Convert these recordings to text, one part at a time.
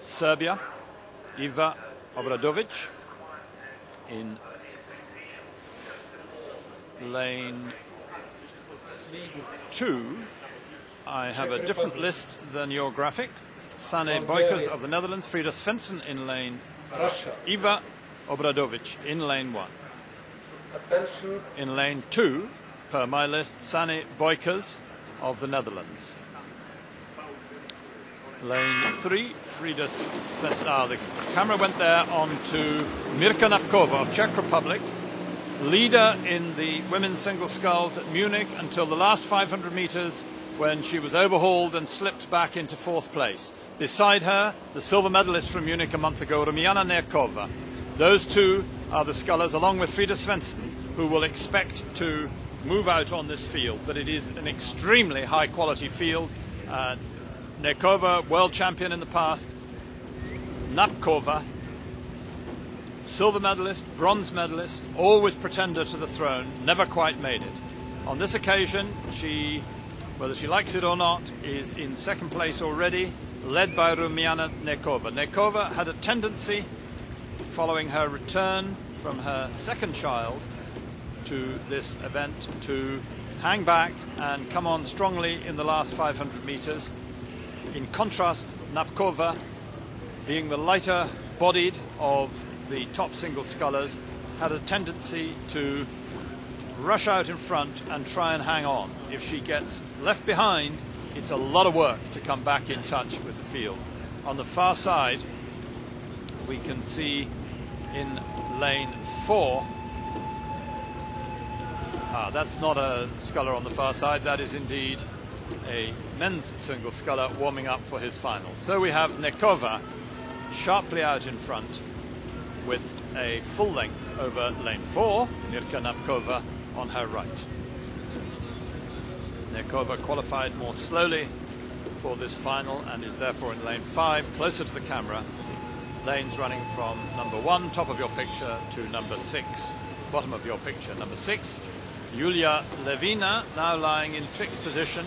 Serbia, Iva Obradovic. In lane 2, I have a different list than your graphic. Sane Boykers of the Netherlands, Frida Svensson in lane, Iva Obradovic in lane 1. In lane 2, per my list, Sane Boykers of the Netherlands. Lane 3, Frida Svensson. The camera went there on to Mirka Napkova of Czech Republic, leader in the women's single sculls at Munich until the last 500 meters, when she was overhauled and slipped back into 4th place. Beside her, the silver medalist from Munich a month ago, Rumiana Nerkova. Those two are the scullers, along with Frida Svensson, who will expect to move out on this field. But it is an extremely high-quality field. Nerkova, world champion in the past. Napkova, silver medalist, bronze medalist, always pretender to the throne, never quite made it. On this occasion, she, whether she likes it or not, is in 2nd place already, led by Rumiana Nerkova. Nerkova had a tendency, following her return from her 2nd child to this event, to hang back and come on strongly in the last 500 meters. In contrast, Napkova, being the lighter bodied of the top single scullers, had a tendency to rush out in front and try and hang on. If she gets left behind, it's a lot of work to come back in touch with the field. On the far side, we can see in lane 4, that's not a sculler on the far side, that is indeed a men's single sculler warming up for his final. So we have Nerkova sharply out in front with a full length over lane 4, Mirka Napkova on her right. Nerkova qualified more slowly for this final and is therefore in lane 5, closer to the camera. Lanes running from number 1, top of your picture, to number 6, bottom of your picture. Number 6, Julia Levina, now lying in 6th position.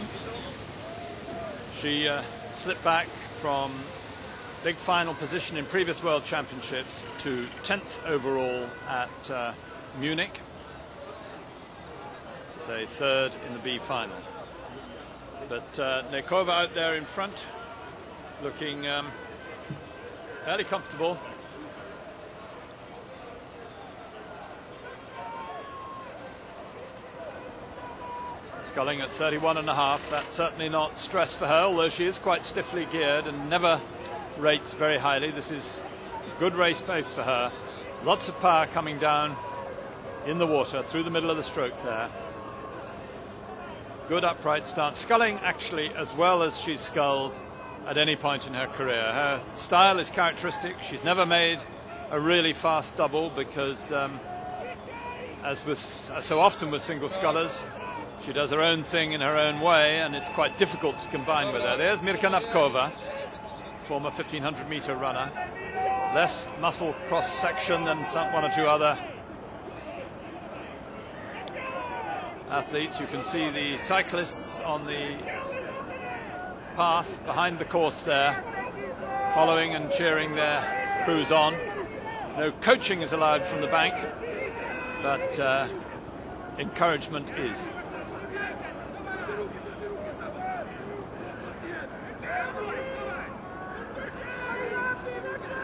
She slipped back from big final position in previous World Championships to 10th overall at Munich. That's to say 3rd in the B final. But Nerkova out there in front, looking fairly comfortable. Sculling at 31.5, that's certainly not stress for her, although she is quite stiffly geared and never rates very highly. This is good race pace for her. Lots of power coming down in the water through the middle of the stroke there. Good upright start. Sculling actually as well as she's sculled at any point in her career. Her style is characteristic. She's never made a really fast double because, as so often with single scullers, she does her own thing in her own way, and it's quite difficult to combine with her. There's Mirka Napkova, former 1500 meter runner. Less muscle cross-section than one or two other athletes. You can see the cyclists on the path behind the course there, following and cheering their crews on. No coaching is allowed from the bank, but encouragement is.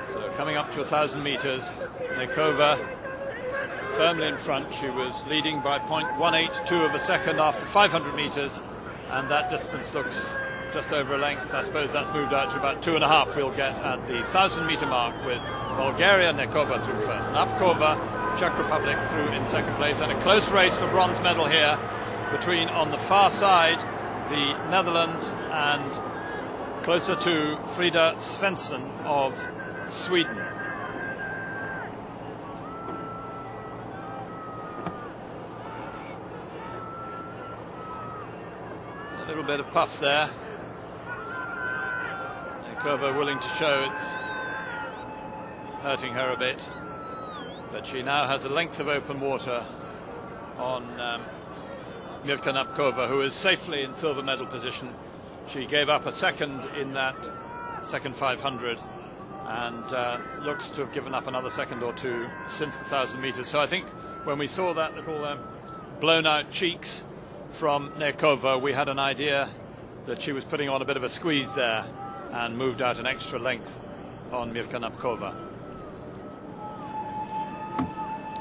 So coming up to 1,000 meters, Nerkova firmly in front. She was leading by 0.182 of a second after 500 meters, and that distance looks just over a length. I suppose that's moved out to about 2.5 we'll get at the 1,000 meter mark, with Bulgaria, Nerkova through first. Napkova, Czech Republic, through in 2nd place, and a close race for bronze medal here between, on the far side, the Netherlands and closer to Frida Svensson of Sweden. A little bit of puff there. Nerkova willing to show it's hurting her a bit, but she now has a length of open water on Mirka Napkova, who is safely in silver medal position. She gave up a second in that second 500 and looks to have given up another second or two since the 1,000 meters. So I think when we saw that little blown out cheeks from Nekova, we had an idea that she was putting on a bit of a squeeze there and moved out an extra length on Mirka Napkova.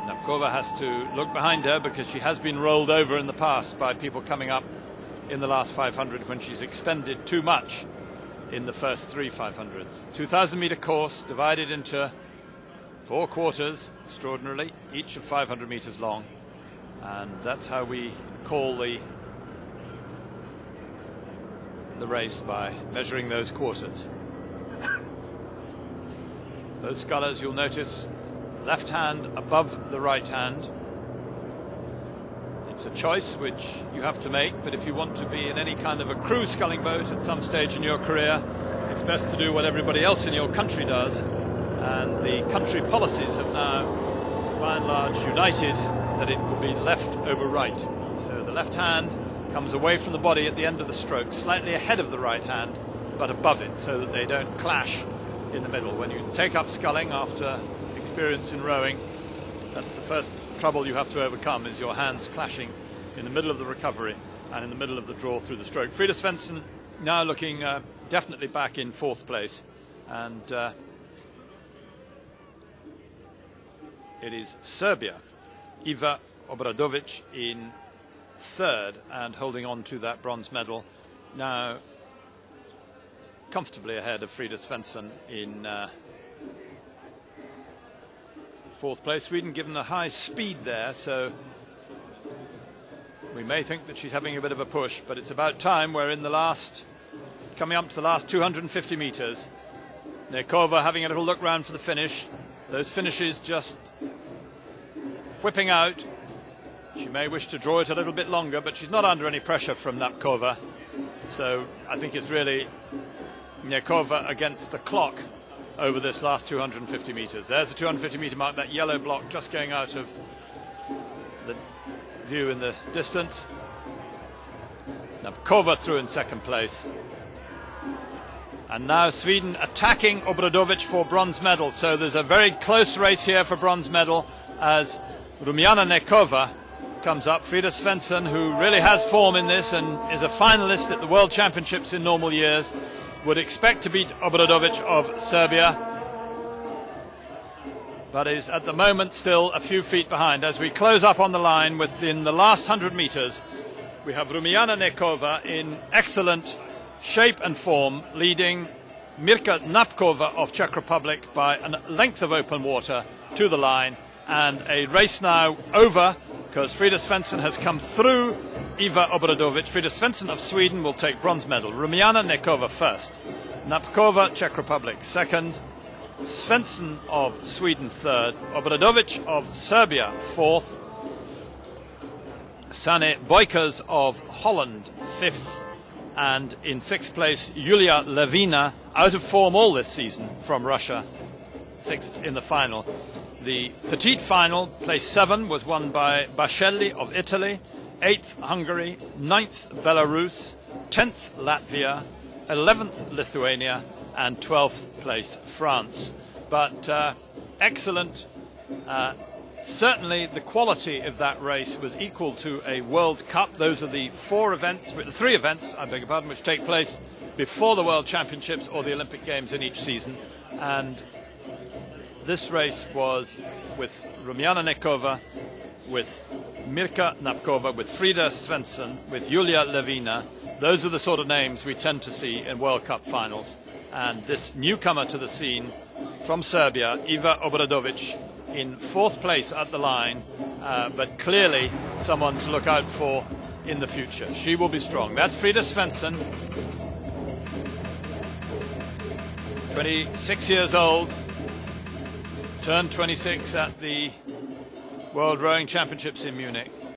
Napkova has to look behind her because she has been rolled over in the past by people coming up in the last 500 when she's expended too much in the first 3 500s. 2,000-meter course divided into 4 quarters, extraordinarily, each of 500 meters long. And that's how we call the race, by measuring those quarters. Those scullers, you'll notice, left hand above the right hand. It's a choice which you have to make, but if you want to be in any kind of a cruise sculling boat at some stage in your career, it's best to do what everybody else in your country does. And the country policies have now, by and large, united that it will be left over right. So the left hand comes away from the body at the end of the stroke, slightly ahead of the right hand, but above it, so that they don't clash in the middle. When you take up sculling after experience in rowing, that's the first trouble you have to overcome, is your hands clashing in the middle of the recovery and in the middle of the draw through the stroke. Frida Svensson now looking definitely back in 4th place, and it is Serbia, Iva Obradovic in 3rd and holding on to that bronze medal, now comfortably ahead of Frida Svensson in 4th place. Sweden given a high speed there, so we may think that she's having a bit of a push, but it's about time. We're in the last, coming up to the last 250 meters. Nekova having a little look round for the finish. Those finishes just whipping out. She may wish to draw it a little bit longer, but she's not under any pressure from Napkova. So I think it's really Nekova against the clock over this last 250 meters. There's the 250 meter mark, that yellow block just going out of the view in the distance. Napkova through in 2nd place. And now Sweden attacking Obradovic for bronze medal. So there's a very close race here for bronze medal as Rumiana Nekova comes up. Frida Svensson, who really has form in this and is a finalist at the World Championships in normal years, would expect to beat Obradovic of Serbia, but is at the moment still a few feet behind. As we close up on the line within the last 100 meters, we have Rumiana Nekova in excellent shape and form, leading Mirka Napkova of Czech Republic by a length of open water to the line, and a race now over because Frida Svensson has come through Iva Obradovic. Frida Svensson of Sweden will take bronze medal. Rumiana Nekova 1st, Napkova, Czech Republic 2nd, Svensson of Sweden 3rd, Obradovic of Serbia 4th, Sane Boykers of Holland 5th, and in 6th place Yulia Levina, out of form all this season, from Russia, 6th in the final. The petite final, place 7, was won by Bascelli of Italy, 8th Hungary, 9th Belarus, 10th Latvia, 11th Lithuania, and 12th place France. But excellent. Certainly the quality of that race was equal to a World Cup. Those are the 3 events, I beg your pardon, which take place before the World Championships or the Olympic Games in each season. And this race was with Rumiana Nekova, with Mirka Napkova, with Frida Svensson, with Julia Levina. Those are the sort of names we tend to see in World Cup finals. And this newcomer to the scene from Serbia, Iva Obradovic, in 4th place at the line, but clearly someone to look out for in the future. She will be strong. That's Frida Svensson, 26 years old, turned 26 at the World Rowing Championships in Munich.